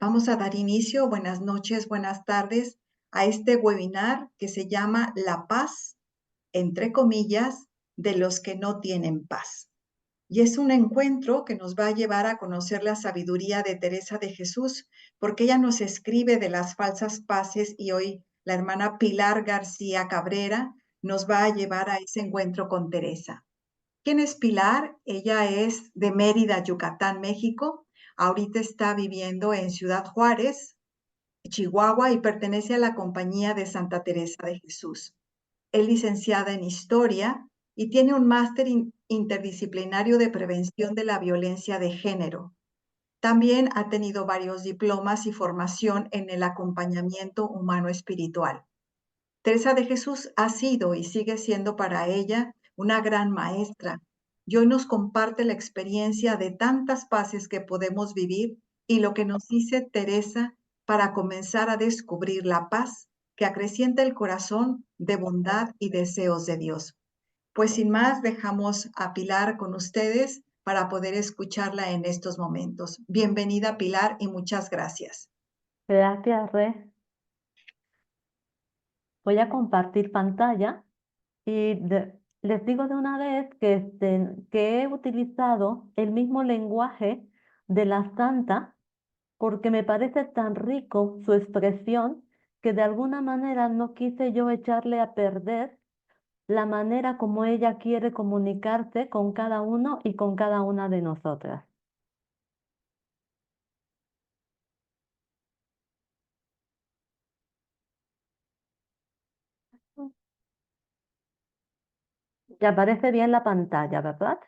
Vamos a dar inicio, buenas noches, buenas tardes, a este webinar que se llama La paz, entre comillas, de los que no tienen paz. Y es un encuentro que nos va a llevar a conocer la sabiduría de Teresa de Jesús, porque ella nos escribe de las falsas paces y hoy la hermana Pilar García Cabrera nos va a llevar a ese encuentro con Teresa. ¿Quién es Pilar? Ella es de Mérida, Yucatán, México. Ahorita está viviendo en Ciudad Juárez, Chihuahua, y pertenece a la Compañía de Santa Teresa de Jesús. Es licenciada en Historia y tiene un máster interdisciplinario de prevención de la violencia de género. También ha tenido varios diplomas y formación en el acompañamiento humano espiritual. Teresa de Jesús ha sido y sigue siendo para ella una gran maestra y hoy nos comparte la experiencia de tantas paces que podemos vivir y lo que nos dice Teresa para comenzar a descubrir la paz que acrecienta el corazón de bondad y deseos de Dios. Pues sin más, dejamos a Pilar con ustedes para poder escucharla en estos momentos. Bienvenida, Pilar, y muchas gracias. Gracias, Re. Voy a compartir pantalla y les digo de una vez que he utilizado el mismo lenguaje de la santa porque me parece tan rico su expresión que de alguna manera no quise yo echarle a perder la manera como ella quiere comunicarse con cada uno y con cada una de nosotras. ¿Te aparece bien la pantalla, verdad?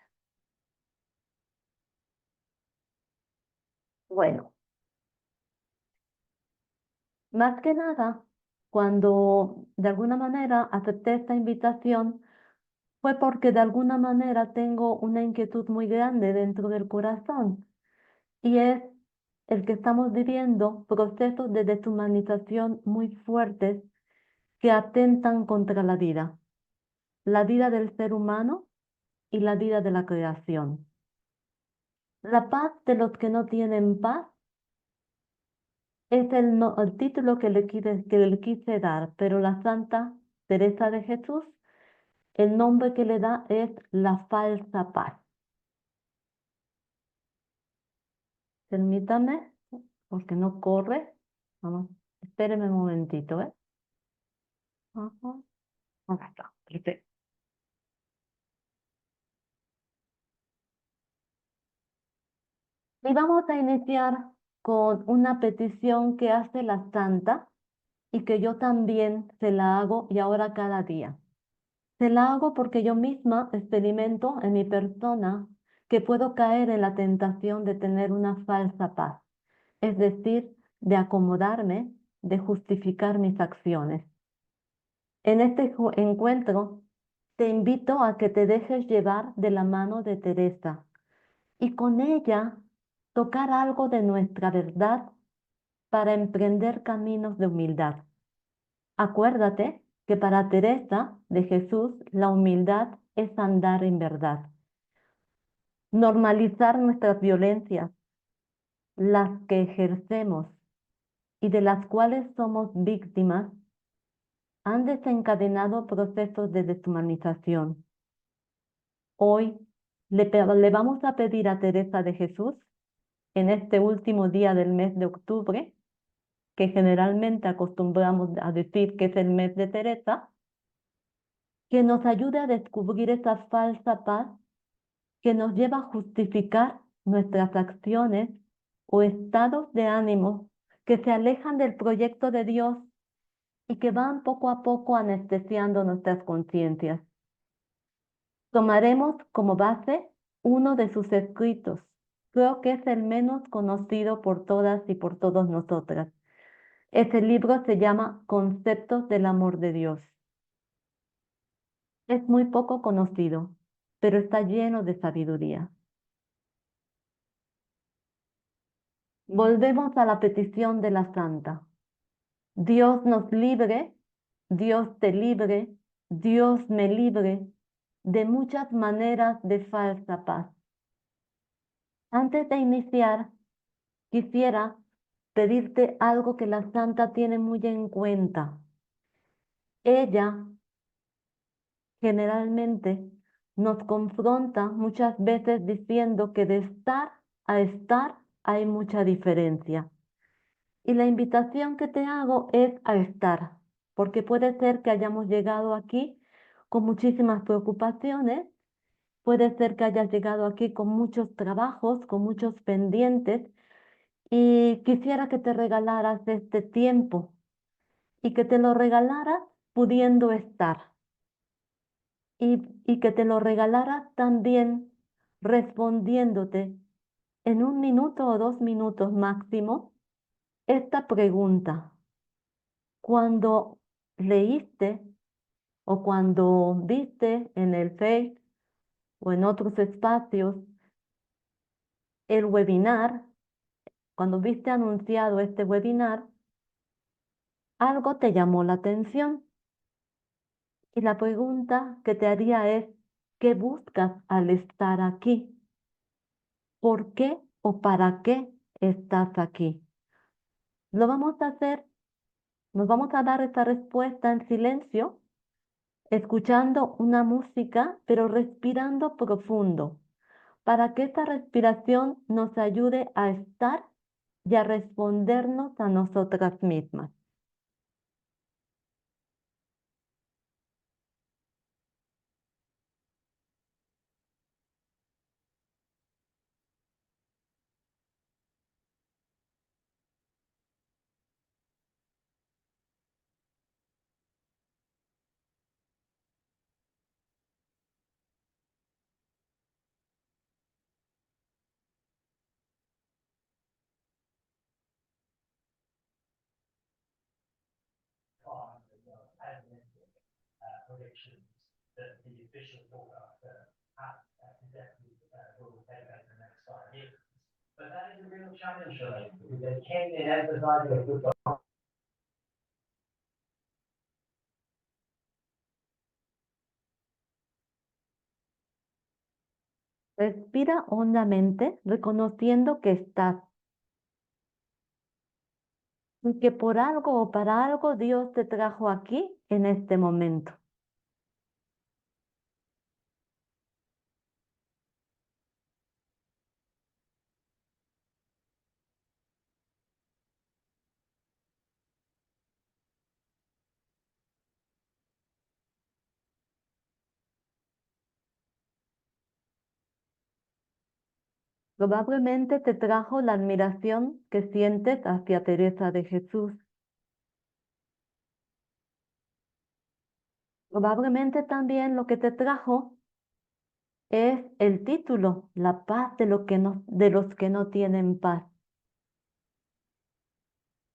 Bueno. Más que nada, cuando de alguna manera acepté esta invitación, fue porque de alguna manera tengo una inquietud muy grande dentro del corazón y es el que estamos viviendo procesos de deshumanización muy fuertes que atentan contra la vida del ser humano y la vida de la creación. La paz de los que no tienen paz es el título que le quise dar, pero la Santa Teresa de Jesús, el nombre que le da es la falsa paz. Permítame, porque no corre. Vamos, espéreme un momentito, ¿eh? Ajá, acá está, perfecto. Y vamos a iniciar con una petición que hace la Santa y que yo también se la hago y ahora cada día. Se la hago porque yo misma experimento en mi persona que puedo caer en la tentación de tener una falsa paz, es decir, de acomodarme, de justificar mis acciones. En este encuentro te invito a que te dejes llevar de la mano de Teresa y con ella tocar algo de nuestra verdad para emprender caminos de humildad. Acuérdate que para Teresa de Jesús la humildad es andar en verdad. Normalizar nuestras violencias, las que ejercemos y de las cuales somos víctimas, han desencadenado procesos de deshumanización. Hoy le vamos a pedir a Teresa de Jesús, en este último día del mes de octubre, que generalmente acostumbramos a decir que es el mes de Teresa, que nos ayude a descubrir esa falsa paz que nos lleva a justificar nuestras acciones o estados de ánimo que se alejan del proyecto de Dios y que van poco a poco anestesiando nuestras conciencias. Tomaremos como base uno de sus escritos. Creo que es el menos conocido por todas y por todos nosotras. Ese libro se llama Conceptos del amor de Dios. Es muy poco conocido, pero está lleno de sabiduría. Volvemos a la petición de la santa. Dios nos libre, Dios te libre, Dios me libre de muchas maneras de falsa paz. Antes de iniciar, quisiera pedirte algo que la santa tiene muy en cuenta. Ella generalmente nos confronta muchas veces diciendo que de estar a estar hay mucha diferencia. Y la invitación que te hago es a estar, porque puede ser que hayamos llegado aquí con muchísimas preocupaciones, puede ser que hayas llegado aquí con muchos trabajos, con muchos pendientes, y quisiera que te regalaras este tiempo y que te lo regalaras pudiendo estar y que te lo regalaras también respondiéndote en 1 minuto o 2 minutos máximo esta pregunta. Cuando leíste o cuando viste en el Face o en otros espacios el webinar, cuando viste anunciado este webinar, algo te llamó la atención. Y la pregunta que te haría es, ¿qué buscas al estar aquí? ¿Por qué o para qué estás aquí? Lo vamos a hacer, nos vamos a dar esta respuesta en silencio, escuchando una música, pero respirando profundo, para que esta respiración nos ayude a estar y a respondernos a nosotras mismas. Respira hondamente, reconociendo que estás y que por algo o para algo Dios te trajo aquí en este momento. Probablemente te trajo la admiración que sientes hacia Teresa de Jesús. Probablemente también lo que te trajo es el título, la paz de los que no tienen paz.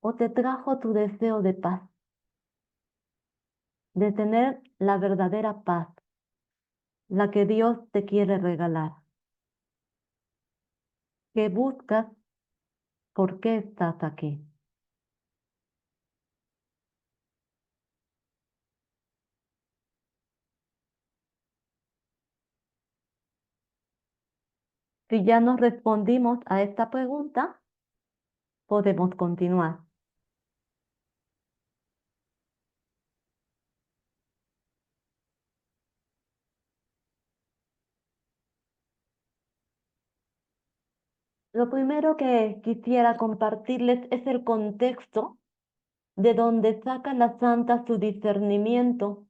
O te trajo tu deseo de paz, de tener la verdadera paz, la que Dios te quiere regalar. ¿Qué buscas? ¿Por qué estás aquí? Si ya nos respondimos a esta pregunta, podemos continuar. Lo primero que quisiera compartirles es el contexto de donde saca la santa su discernimiento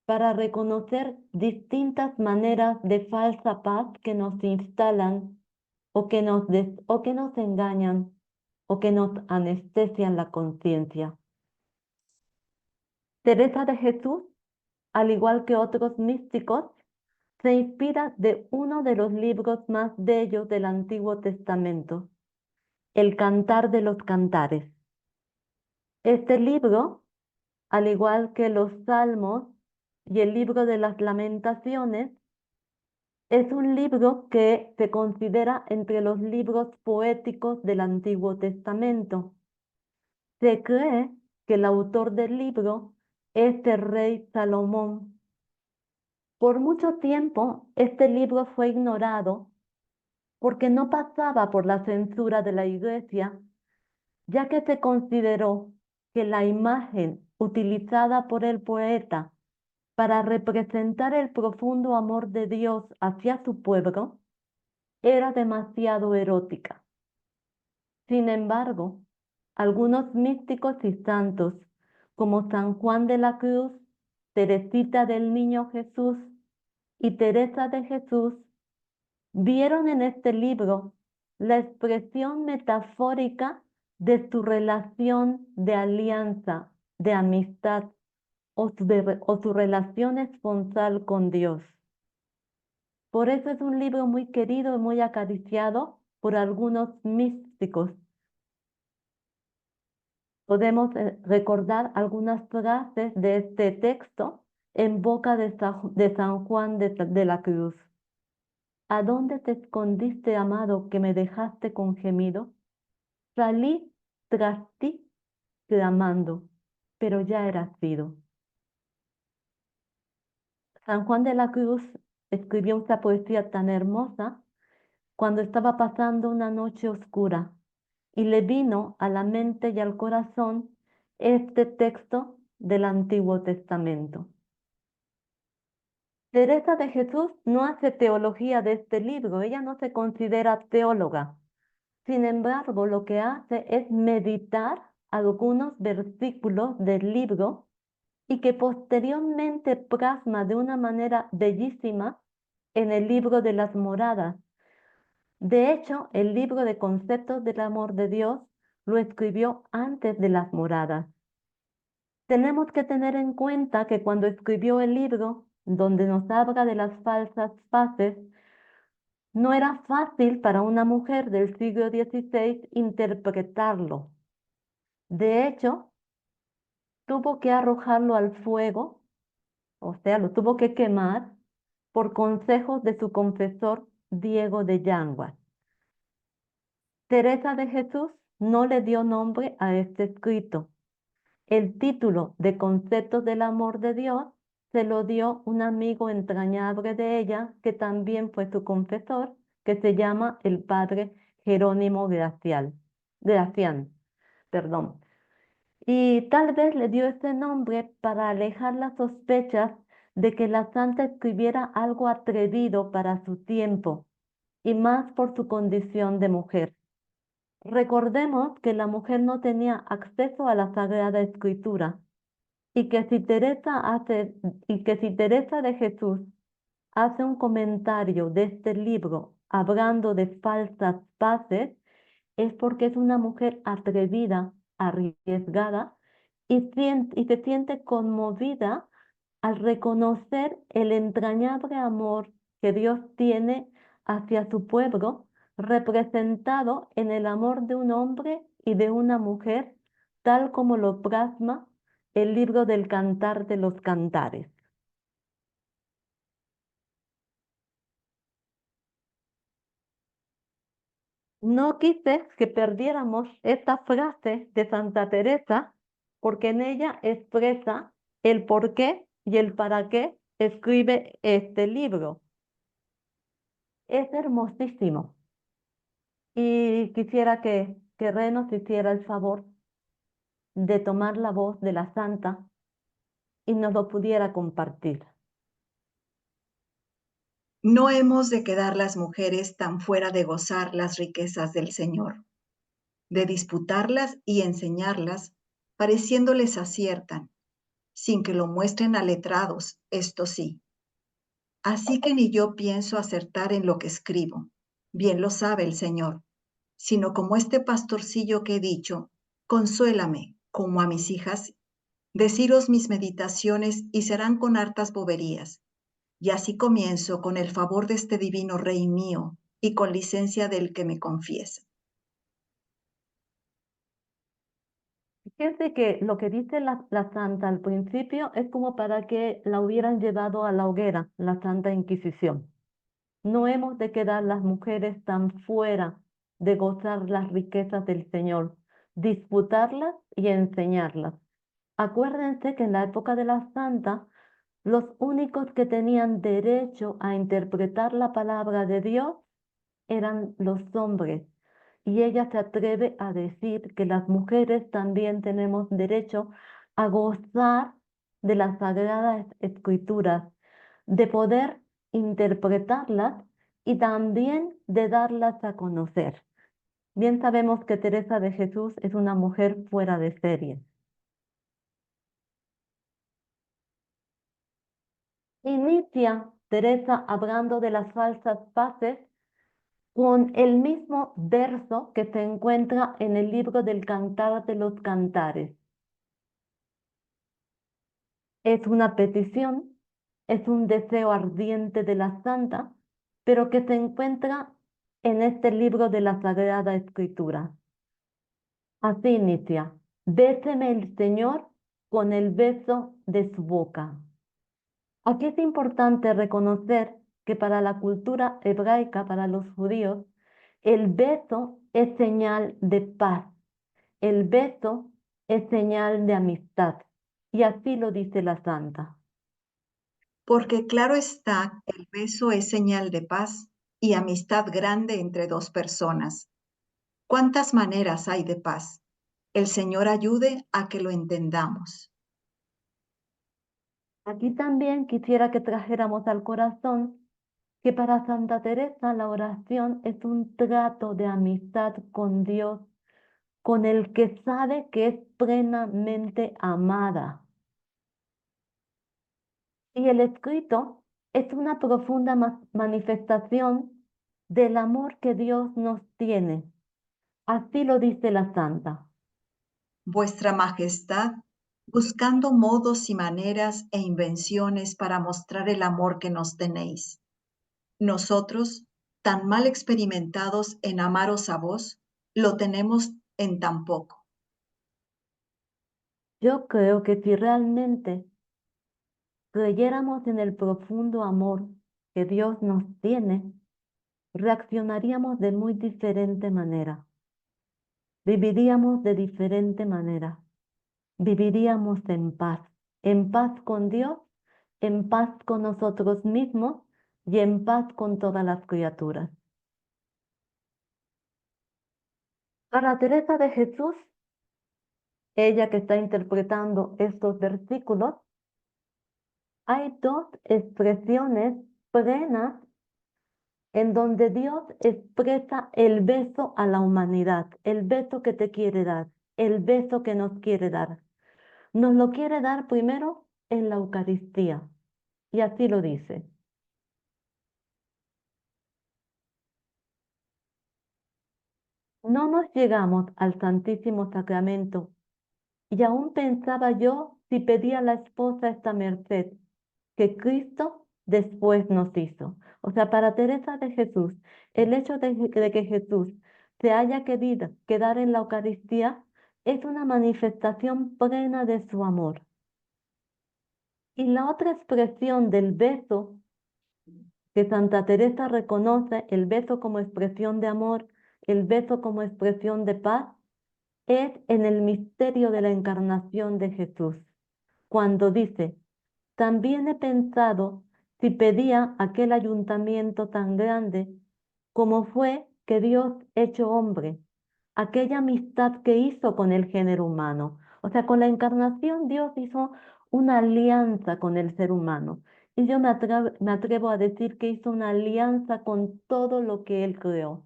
para reconocer distintas maneras de falsa paz que nos instalan o que nos engañan o que nos anestesian la conciencia. Teresa de Jesús, al igual que otros místicos, se inspira de uno de los libros más bellos del Antiguo Testamento, el Cantar de los Cantares. Este libro, al igual que los Salmos y el libro de las Lamentaciones, es un libro que se considera entre los libros poéticos del Antiguo Testamento. Se cree que el autor del libro es el rey Salomón. Por mucho tiempo, este libro fue ignorado porque no pasaba por la censura de la Iglesia ya que se consideró que la imagen utilizada por el poeta para representar el profundo amor de Dios hacia su pueblo era demasiado erótica. Sin embargo, algunos místicos y santos, como San Juan de la Cruz, Teresita del Niño Jesús y Teresa de Jesús, vieron en este libro la expresión metafórica de su relación de alianza, de amistad o su relación esponsal con Dios. Por eso es un libro muy querido y muy acariciado por algunos místicos. Podemos recordar algunas frases de este texto en boca de San Juan de la Cruz. ¿A dónde te escondiste, amado, que me dejaste con gemido? Salí tras ti clamando, pero ya eras sido. San Juan de la Cruz escribió esta poesía tan hermosa cuando estaba pasando una noche oscura y le vino a la mente y al corazón este texto del Antiguo Testamento. Teresa de Jesús no hace teología de este libro, ella no se considera teóloga. Sin embargo, lo que hace es meditar algunos versículos del libro y que posteriormente plasma de una manera bellísima en el libro de las moradas. De hecho, el libro de conceptos del amor de Dios lo escribió antes de las moradas. Tenemos que tener en cuenta que cuando escribió el libro, donde nos habla de las falsas fases, no era fácil para una mujer del siglo XVI interpretarlo. De hecho, tuvo que arrojarlo al fuego, o sea, lo tuvo que quemar por consejos de su confesor Diego de Yanguas. Teresa de Jesús no le dio nombre a este escrito. El título de Conceptos del Amor de Dios se lo dio un amigo entrañable de ella, que también fue su confesor, que se llama el padre Jerónimo Gracián. Perdón. Y tal vez le dio ese nombre para alejar las sospechas de que la santa escribiera algo atrevido para su tiempo, y más por su condición de mujer. Recordemos que la mujer no tenía acceso a la Sagrada Escritura y que si Teresa de Jesús hace un comentario de este libro hablando de falsas fases, es porque es una mujer atrevida, arriesgada y se siente conmovida al reconocer el entrañable amor que Dios tiene hacia su pueblo, representado en el amor de un hombre y de una mujer, tal como lo plasma el libro del Cantar de los Cantares. No quise que perdiéramos esta frase de Santa Teresa porque en ella expresa el por qué y el para qué escribe este libro. Es hermosísimo y quisiera que Re nos hiciera el favor de tomar la voz de la santa y nos lo pudiera compartir. No hemos de quedar las mujeres tan fuera de gozar las riquezas del Señor, de disputarlas y enseñarlas, pareciéndoles aciertan, sin que lo muestren a letrados, esto sí. Así que ni yo pienso acertar en lo que escribo, bien lo sabe el Señor, sino como este pastorcillo que he dicho, consuélame, como a mis hijas, deciros mis meditaciones y serán con hartas boberías. Y así comienzo con el favor de este divino Rey mío y con licencia del que me confiesa. Fíjense que lo que dice la santa al principio es como para que la hubieran llevado a la hoguera, la Santa Inquisición. No hemos de quedar las mujeres tan fuera de gozar las riquezas del Señor, disputarlas y enseñarlas. Acuérdense que en la época de la santa, los únicos que tenían derecho a interpretar la palabra de Dios eran los hombres, y ella se atreve a decir que las mujeres también tenemos derecho a gozar de las sagradas escrituras, de poder interpretarlas y también de darlas a conocer. Bien sabemos que Teresa de Jesús es una mujer fuera de serie. Inicia Teresa hablando de las falsas paces con el mismo verso que se encuentra en el libro del Cantar de los Cantares. Es una petición, es un deseo ardiente de la santa, pero que se encuentra en este libro de la Sagrada Escritura. Así inicia: béseme el Señor con el beso de su boca. Aquí es importante reconocer que para la cultura hebraica, para los judíos, el beso es señal de paz, el beso es señal de amistad, y así lo dice la santa. Porque claro está, el beso es señal de paz y amistad grande entre dos personas. ¿Cuántas maneras hay de paz? El Señor ayude a que lo entendamos. Aquí también quisiera que trajéramos al corazón que para Santa Teresa la oración es un trato de amistad con Dios, con el que sabe que es plenamente amada. Y el escrito es una profunda manifestación del amor que Dios nos tiene. Así lo dice la santa. Vuestra Majestad, buscando modos y maneras e invenciones para mostrar el amor que nos tenéis. Nosotros, tan mal experimentados en amaros a vos, lo tenemos en tan poco. Yo creo que si realmente creyéramos en el profundo amor que Dios nos tiene, reaccionaríamos de muy diferente manera. Viviríamos de diferente manera. Viviríamos en paz con Dios, en paz con nosotros mismos y en paz con todas las criaturas. Para Teresa de Jesús, ella que está interpretando estos versículos, hay dos expresiones plenas en donde Dios expresa el beso a la humanidad, el beso que te quiere dar, el beso que nos quiere dar. Nos lo quiere dar primero en la Eucaristía, y así lo dice. No nos llegamos al Santísimo Sacramento, y aún pensaba yo si pedía a la esposa esta merced que Cristo después nos hizo. O sea, para Teresa de Jesús, el hecho de que Jesús se haya querido quedar en la Eucaristía es una manifestación plena de su amor. Y la otra expresión del beso que Santa Teresa reconoce, el beso como expresión de amor, el beso como expresión de paz, es en el misterio de la encarnación de Jesús, cuando dice: también he pensado si pedía aquel ayuntamiento tan grande como fue que Dios hecho hombre, aquella amistad que hizo con el género humano. O sea, con la encarnación Dios hizo una alianza con el ser humano. Y yo me atrevo a decir que hizo una alianza con todo lo que Él creó.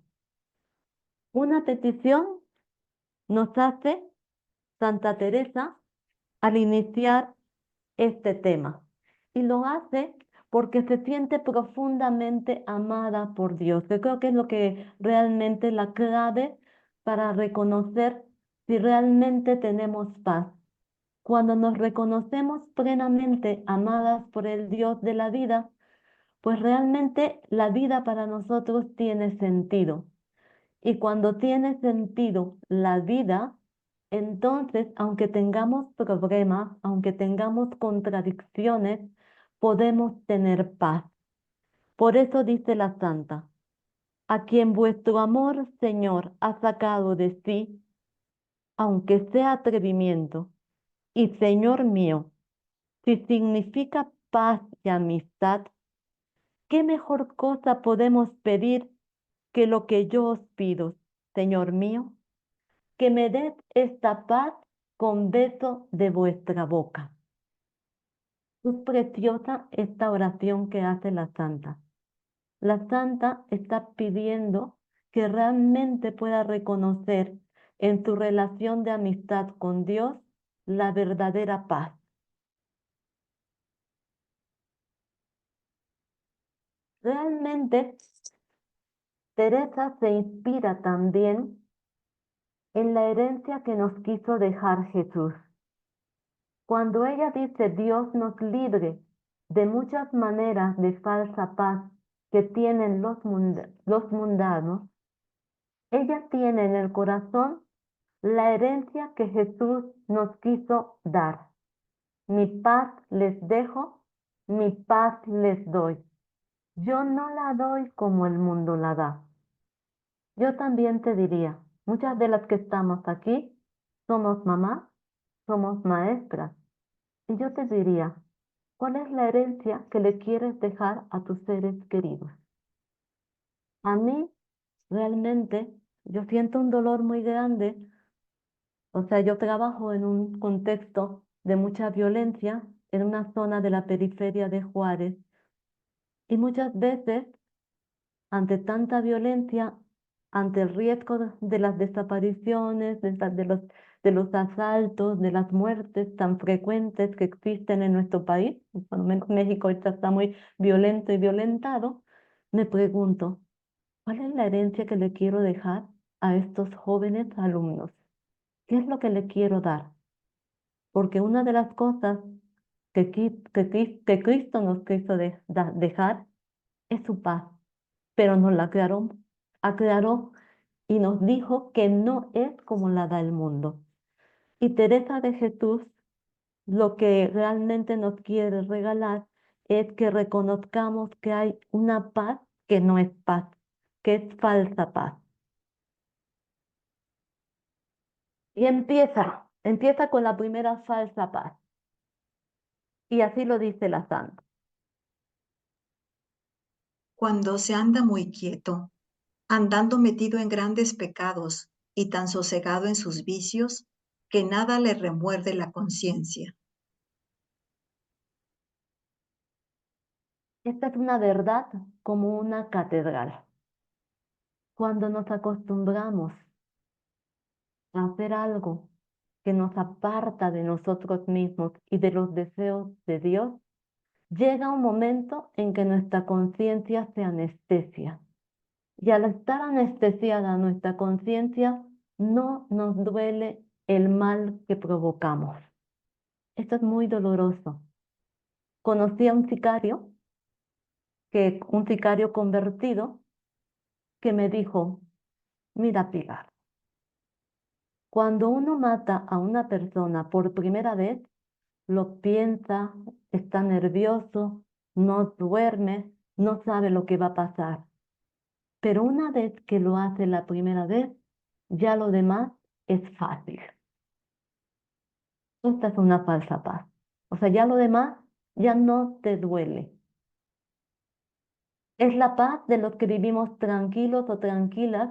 Una petición nos hace Santa Teresa al iniciar este tema. Y lo hace porque se siente profundamente amada por Dios, que creo que es lo que realmente la clave para reconocer si realmente tenemos paz. Cuando nos reconocemos plenamente amadas por el Dios de la vida, pues realmente la vida para nosotros tiene sentido. Y cuando tiene sentido la vida, entonces, aunque tengamos problemas, aunque tengamos contradicciones, podemos tener paz. Por eso dice la santa: a quien vuestro amor, Señor, ha sacado de sí, aunque sea atrevimiento, y Señor mío, si significa paz y amistad, ¿qué mejor cosa podemos pedir que lo que yo os pido? Señor mío, que me des esta paz con beso de vuestra boca. Es preciosa esta oración que hace la santa. La santa está pidiendo que realmente pueda reconocer en su relación de amistad con Dios la verdadera paz. Realmente, Teresa se inspira también en la herencia que nos quiso dejar Jesús. Cuando ella dice Dios nos libre de muchas maneras de falsa paz que tienen los mundanos, ella tiene en el corazón la herencia que Jesús nos quiso dar. Mi paz les dejo, mi paz les doy. Yo no la doy como el mundo la da. Yo también te diría, muchas de las que estamos aquí somos mamás, somos maestras. Y yo te diría, ¿cuál es la herencia que le quieres dejar a tus seres queridos? A mí, realmente, yo siento un dolor muy grande. O sea, yo trabajo en un contexto de mucha violencia en una zona de la periferia de Juárez y muchas veces ante tanta violencia, ante el riesgo de las desapariciones, de los asaltos, de las muertes tan frecuentes que existen en nuestro país, por lo menos México ahorita está muy violento y violentado, me pregunto, ¿cuál es la herencia que le quiero dejar a estos jóvenes alumnos? ¿Qué es lo que le quiero dar? Porque una de las cosas que Cristo nos quiso dejar es su paz, pero nos la aclaró y nos dijo que no es como la da el mundo. Y Teresa de Jesús lo que realmente nos quiere regalar es que reconozcamos que hay una paz que no es paz, que es falsa paz. Y empieza con la primera falsa paz. Y así lo dice la santa. Cuando se anda muy quieto, andando metido en grandes pecados y tan sosegado en sus vicios, que nada le remuerde la conciencia. Esta es una verdad como una catedral. Cuando nos acostumbramos a hacer algo que nos aparta de nosotros mismos y de los deseos de Dios, llega un momento en que nuestra conciencia se anestesia. Y al estar anestesiada nuestra conciencia, no nos duele el mal que provocamos. Esto es muy doloroso. Conocí a un sicario convertido, que me dijo, mira, Pilar, cuando uno mata a una persona por primera vez, lo piensa, está nervioso, no duerme, no sabe lo que va a pasar. Pero una vez que lo hace la primera vez, ya lo demás es fácil. Esta es una falsa paz. O sea, ya lo demás ya no te duele. Es la paz de los que vivimos tranquilos o tranquilas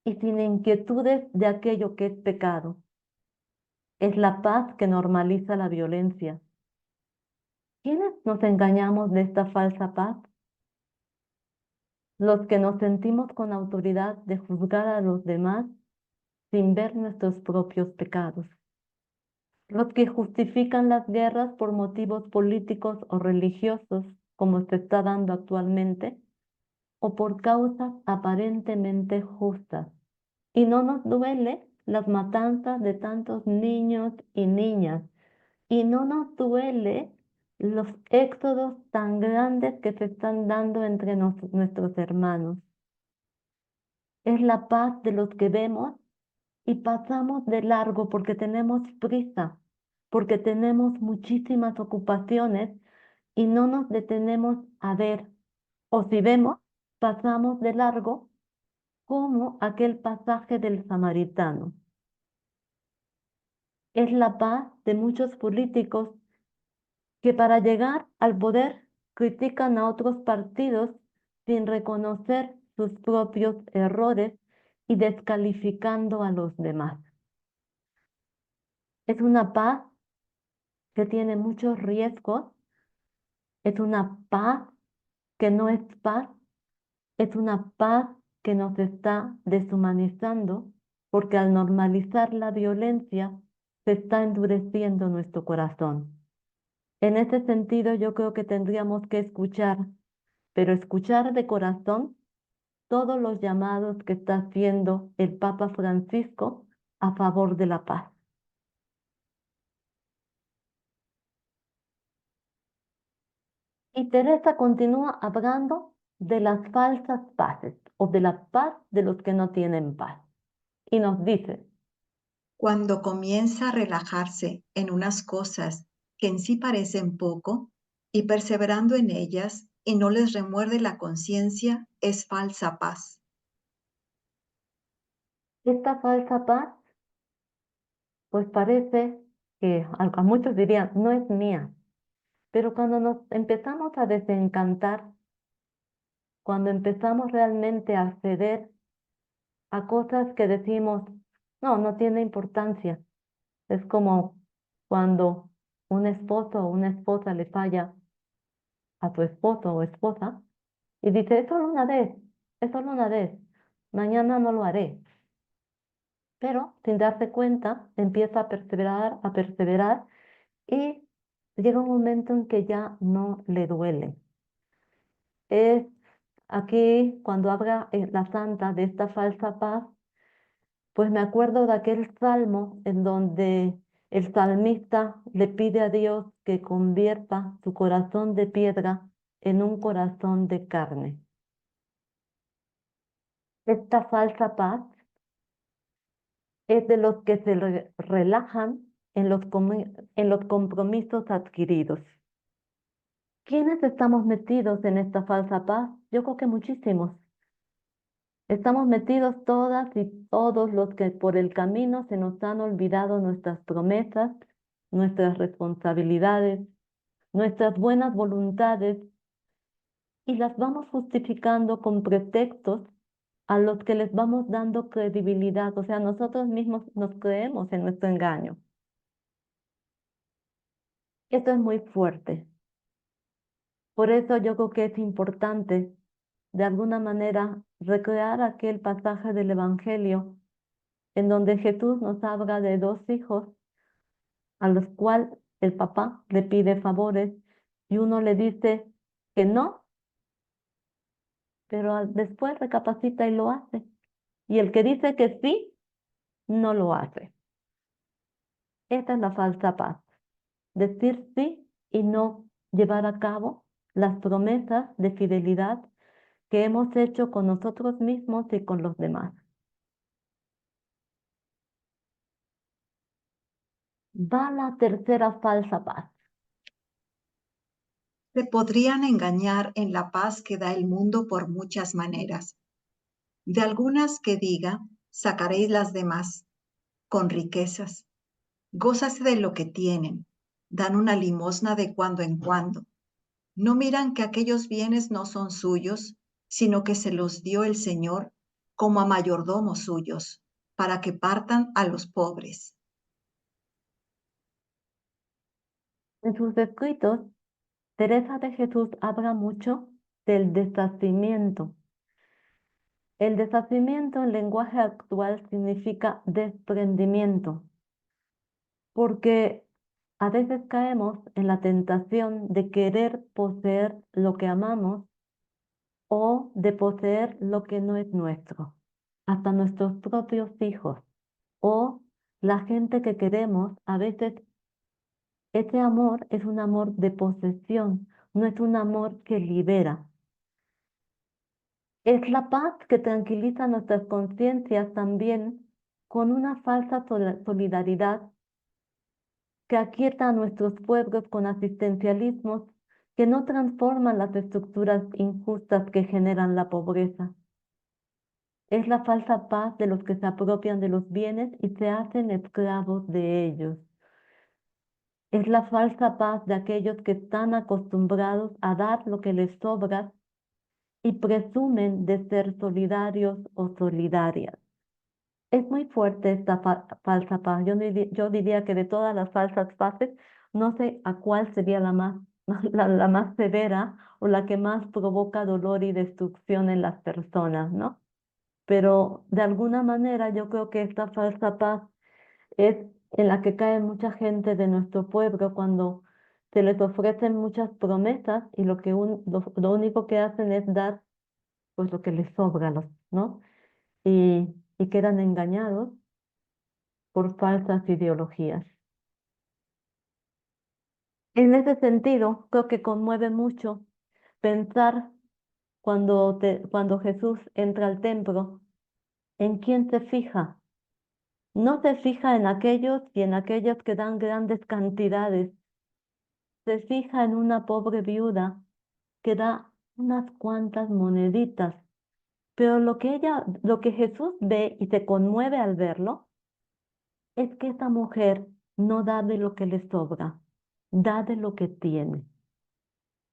y sin inquietudes de aquello que es pecado. Es la paz que normaliza la violencia. ¿Quiénes nos engañamos de esta falsa paz? Los que nos sentimos con autoridad de juzgar a los demás sin ver nuestros propios pecados. Los que justifican las guerras por motivos políticos o religiosos, como se está dando actualmente, o por causas aparentemente justas. Y no nos duele las matanzas de tantos niños y niñas. Y no nos duele los éxodos tan grandes que se están dando entre nuestros hermanos. Es la paz de los que vemos y pasamos de largo porque tenemos prisa, porque tenemos muchísimas ocupaciones y no nos detenemos a ver. O si vemos, pasamos de largo como aquel pasaje del samaritano. Es la paz de muchos políticos que para llegar al poder critican a otros partidos sin reconocer sus propios errores y descalificando a los demás. Es una paz que tiene muchos riesgos, es una paz que no es paz, es una paz que nos está deshumanizando, porque al normalizar la violencia se está endureciendo nuestro corazón. En ese sentido, yo creo que tendríamos que escuchar, pero escuchar de corazón todos los llamados que está haciendo el Papa Francisco a favor de la paz. Y Teresa continúa hablando de las falsas paces o de la paz de los que no tienen paz. Y nos dice, Cuando comienza a relajarse en unas cosas que en sí parecen poco y perseverando en ellas y no les remuerde la conciencia, es falsa paz. esta falsa paz, pues parece que a muchos dirían, no es mía, pero cuando nos empezamos a desencantar, cuando empezamos realmente a ceder a cosas que decimos, no, no tiene importancia. Es como cuando un esposo o una esposa le falla a tu esposo o esposa y dice, es solo una vez, es solo una vez, mañana no lo haré. Pero sin darse cuenta, empieza a perseverar y llega un momento en que ya no le duele. Es aquí cuando habla la santa de esta falsa paz, pues me acuerdo de aquel salmo en donde el salmista le pide a Dios que convierta su corazón de piedra en un corazón de carne. Esta falsa paz es de los que se relajan en en los compromisos adquiridos. ¿Quiénes estamos metidos en esta falsa paz? Yo creo que muchísimos. Estamos metidos todas y todos los que por el camino se nos han olvidado nuestras promesas, nuestras responsabilidades, nuestras buenas voluntades y las vamos justificando con pretextos a los que les vamos dando credibilidad. O sea, nosotros mismos nos creemos en nuestro engaño. Esto es muy fuerte. Por eso yo creo que es importante, de alguna manera, recrear aquel pasaje del Evangelio en donde Jesús nos habla de dos hijos a los cuales el papá le pide favores y uno le dice que no, pero después recapacita y lo hace. Y el que dice que sí, no lo hace. Esta es la falsa paz. Decir sí y no llevar a cabo las promesas de fidelidad que hemos hecho con nosotros mismos y con los demás. Va la tercera falsa paz. Se podrían engañar en la paz que da el mundo por muchas maneras. De algunas que diga, sacaréis las demás, con riquezas. Gózase de lo que tienen, dan una limosna de cuando en cuando. No miran que aquellos bienes no son suyos, sino que se los dio el Señor como a mayordomos suyos, para que partan a los pobres. En sus escritos, Teresa de Jesús habla mucho del deshacimiento. El deshacimiento en lenguaje actual significa desprendimiento, porque a veces caemos en la tentación de querer poseer lo que amamos o de poseer lo que no es nuestro, hasta nuestros propios hijos o la gente que queremos. A veces ese amor es un amor de posesión, no es un amor que libera. Es la paz que tranquiliza nuestras conciencias también con una falsa solidaridad que aquieta a nuestros pueblos con asistencialismos que no transforman las estructuras injustas que generan la pobreza. Es la falsa paz de los que se apropian de los bienes y se hacen esclavos de ellos. Es la falsa paz de aquellos que están acostumbrados a dar lo que les sobra y presumen de ser solidarios o solidarias. Es muy fuerte esta falsa paz. Yo diría que de todas las falsas paces, no sé a cuál sería la más, la más severa o la que más provoca dolor y destrucción en las personas, ¿no? Pero de alguna manera yo creo que esta falsa paz es en la que cae mucha gente de nuestro pueblo cuando se les ofrecen muchas promesas y lo único que hacen es dar pues lo que les sobra, ¿no? Y quedan engañados por falsas ideologías. En ese sentido, creo que conmueve mucho pensar cuando Jesús entra al templo, ¿en quién se fija? No se fija en aquellos y en aquellas que dan grandes cantidades, se fija en una pobre viuda que da unas cuantas moneditas, pero lo que Jesús ve y se conmueve al verlo, es que esa mujer no da de lo que le sobra, da de lo que tiene.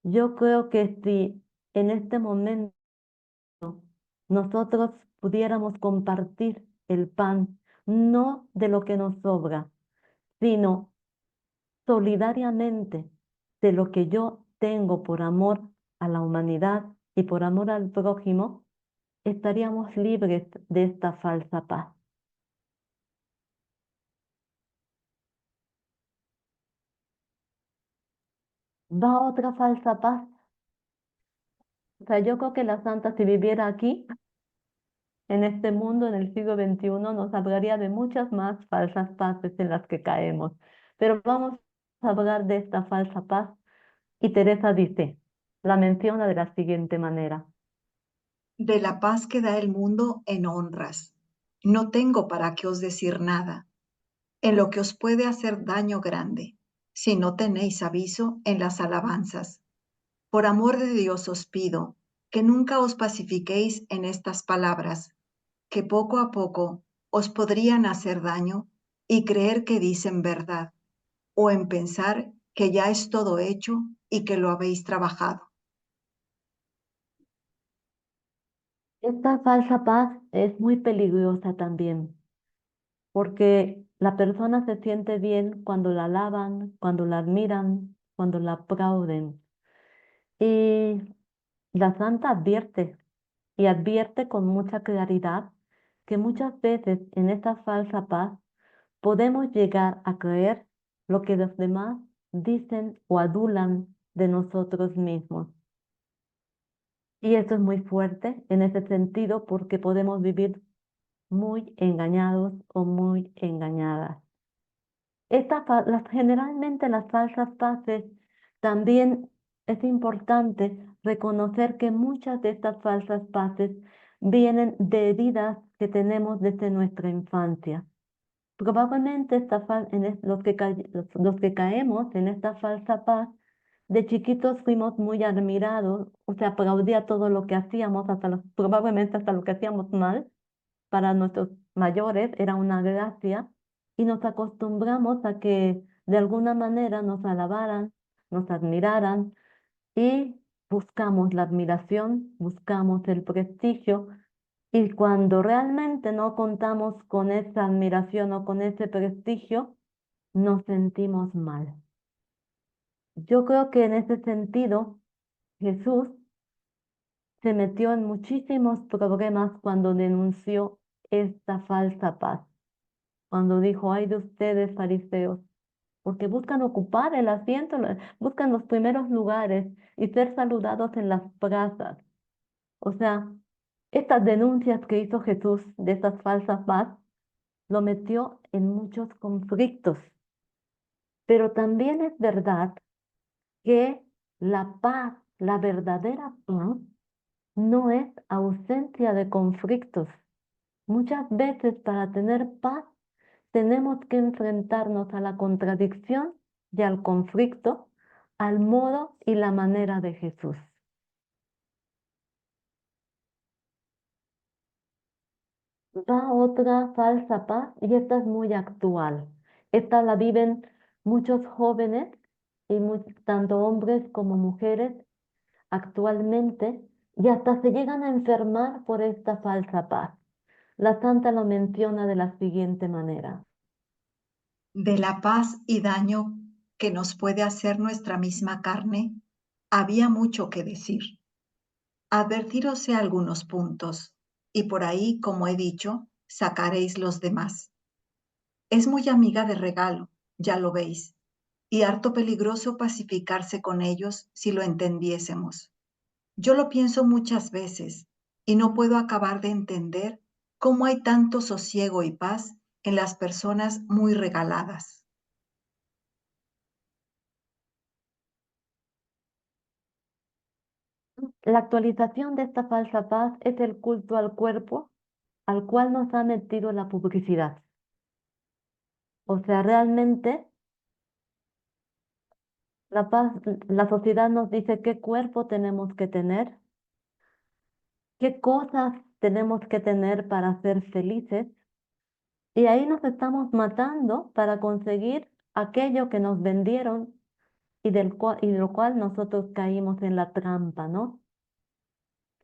Yo creo que si en este momento nosotros pudiéramos compartir el pan, no de lo que nos sobra, sino solidariamente de lo que yo tengo por amor a la humanidad y por amor al prójimo, estaríamos libres de esta falsa paz. Va otra falsa paz. O sea, yo creo que la santa si viviera aquí, en este mundo, en el siglo XXI, nos hablaría de muchas más falsas paces en las que caemos. Pero vamos a hablar de esta falsa paz y Teresa dice, la menciona de la siguiente manera. De la paz que da el mundo en honras. No tengo para qué os decir nada, en lo que os puede hacer daño grande, si no tenéis aviso en las alabanzas. Por amor de Dios os pido que nunca os pacifiquéis en estas palabras, que poco a poco os podrían hacer daño y creer que dicen verdad, o en pensar que ya es todo hecho y que lo habéis trabajado. Esta falsa paz es muy peligrosa también, porque la persona se siente bien cuando la alaban, cuando la admiran, cuando la aplauden. Y la santa advierte, y advierte con mucha claridad que muchas veces en esta falsa paz podemos llegar a creer lo que los demás dicen o adulan de nosotros mismos. Y esto es muy fuerte en ese sentido porque podemos vivir muy engañados o muy engañadas. Generalmente las falsas paces también es importante reconocer que muchas de estas falsas paces vienen de heridas que tenemos desde nuestra infancia. Probablemente los que caemos en esta falsa paz, de chiquitos fuimos muy admirados, o se aplaudía todo lo que hacíamos, probablemente hasta lo que hacíamos mal, para nuestros mayores era una gracia y nos acostumbramos a que de alguna manera nos alabaran, nos admiraran y buscamos la admiración, buscamos el prestigio y cuando realmente no contamos con esa admiración o con ese prestigio, nos sentimos mal. Yo creo que en ese sentido, Jesús se metió en muchísimos problemas cuando denunció esta falsa paz, cuando dijo, ay de ustedes, fariseos, porque buscan ocupar el asiento, buscan los primeros lugares y ser saludados en las plazas. O sea, estas denuncias que hizo Jesús de estas falsas paz lo metió en muchos conflictos. Pero también es verdad que la paz, la verdadera paz, no es ausencia de conflictos. Muchas veces para tener paz tenemos que enfrentarnos a la contradicción y al conflicto al modo y la manera de Jesús. Va otra falsa paz y esta es muy actual. Esta la viven muchos jóvenes y tanto hombres como mujeres actualmente y hasta se llegan a enfermar por esta falsa paz. La santa lo menciona de la siguiente manera. De la paz y daño que nos puede hacer nuestra misma carne, había mucho que decir. Advertíronse algunos puntos, y por ahí, como he dicho, sacaréis los demás. Es muy amiga de regalo, ya lo veis, y harto peligroso pacificarse con ellos si lo entendiésemos. Yo lo pienso muchas veces, y no puedo acabar de entender cómo hay tanto sosiego y paz en las personas muy regaladas. La actualización de esta falsa paz es el culto al cuerpo al cual nos ha metido la publicidad. O sea, realmente la paz, la sociedad nos dice qué cuerpo tenemos que tener, qué cosas tenemos que tener para ser felices, y ahí nos estamos matando para conseguir aquello que nos vendieron y de lo cual nosotros caímos en la trampa, ¿no?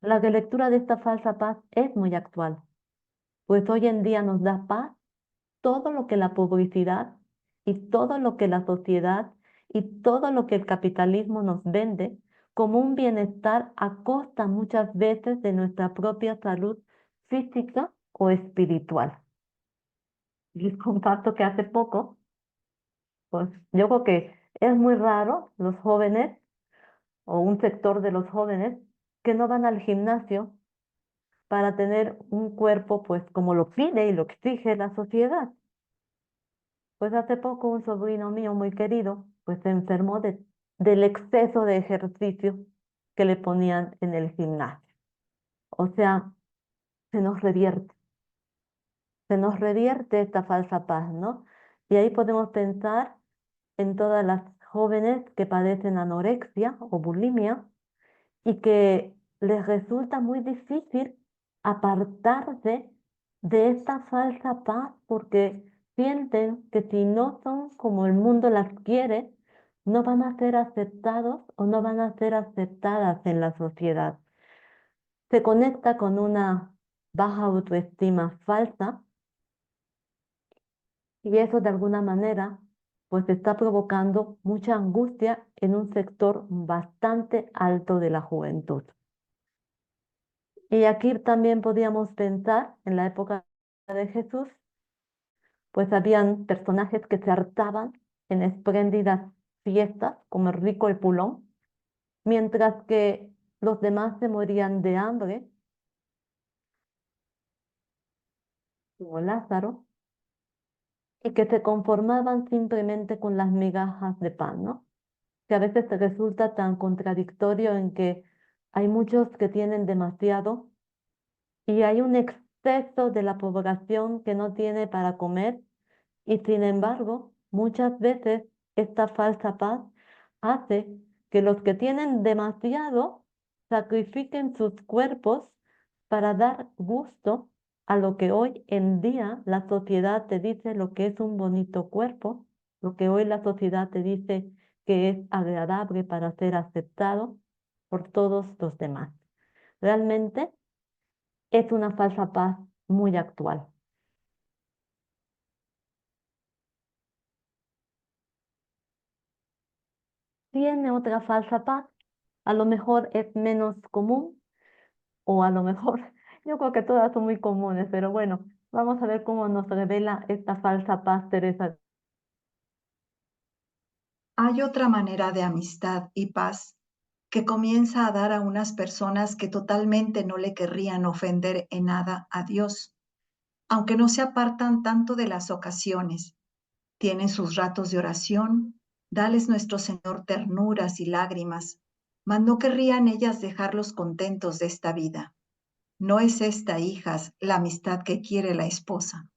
La relectura de esta falsa paz es muy actual, pues hoy en día nos da paz todo lo que la publicidad y todo lo que la sociedad y todo lo que el capitalismo nos vende como un bienestar a costa muchas veces de nuestra propia salud física o espiritual. Les comparto que hace poco, pues yo creo que es muy raro los jóvenes o un sector de los jóvenes que no van al gimnasio para tener un cuerpo pues como lo pide y lo exige la sociedad. Pues hace poco un sobrino mío muy querido, pues se enfermó del exceso de ejercicio que le ponían en el gimnasio. O sea, se nos revierte, se nos revierte esta falsa paz, ¿no? Y ahí podemos pensar en todas las jóvenes que padecen anorexia o bulimia y que les resulta muy difícil apartarse de esta falsa paz porque sienten que si no son como el mundo las quiere, no van a ser aceptados o no van a ser aceptadas en la sociedad. Se conecta con una baja autoestima falsa y eso de alguna manera pues está provocando mucha angustia en un sector bastante alto de la juventud. Y aquí también podíamos pensar en la época de Jesús, pues habían personajes que se hartaban en espléndidas fiestas, como el rico el pulón, mientras que los demás se morían de hambre, como Lázaro, y que se conformaban simplemente con las migajas de pan, ¿no? Que a veces resulta tan contradictorio en que hay muchos que tienen demasiado y hay un exceso de la población que no tiene para comer. Y sin embargo, muchas veces esta falsa paz hace que los que tienen demasiado sacrifiquen sus cuerpos para dar gusto a lo que hoy en día la sociedad te dice lo que es un bonito cuerpo, lo que hoy la sociedad te dice que es agradable para ser aceptado por todos los demás. Realmente es una falsa paz muy actual. Tiene otra falsa paz. A lo mejor es menos común o a lo mejor yo creo que todas son muy comunes, pero bueno, vamos a ver cómo nos revela esta falsa paz Teresa. Hay otra manera de amistad y paz que comienza a dar a unas personas que totalmente no le querrían ofender en nada a Dios, aunque no se apartan tanto de las ocasiones. Tienen sus ratos de oración, dales nuestro Señor ternuras y lágrimas, mas no querrían ellas dejarlos contentos de esta vida. No es esta, hijas, la amistad que quiere la esposa.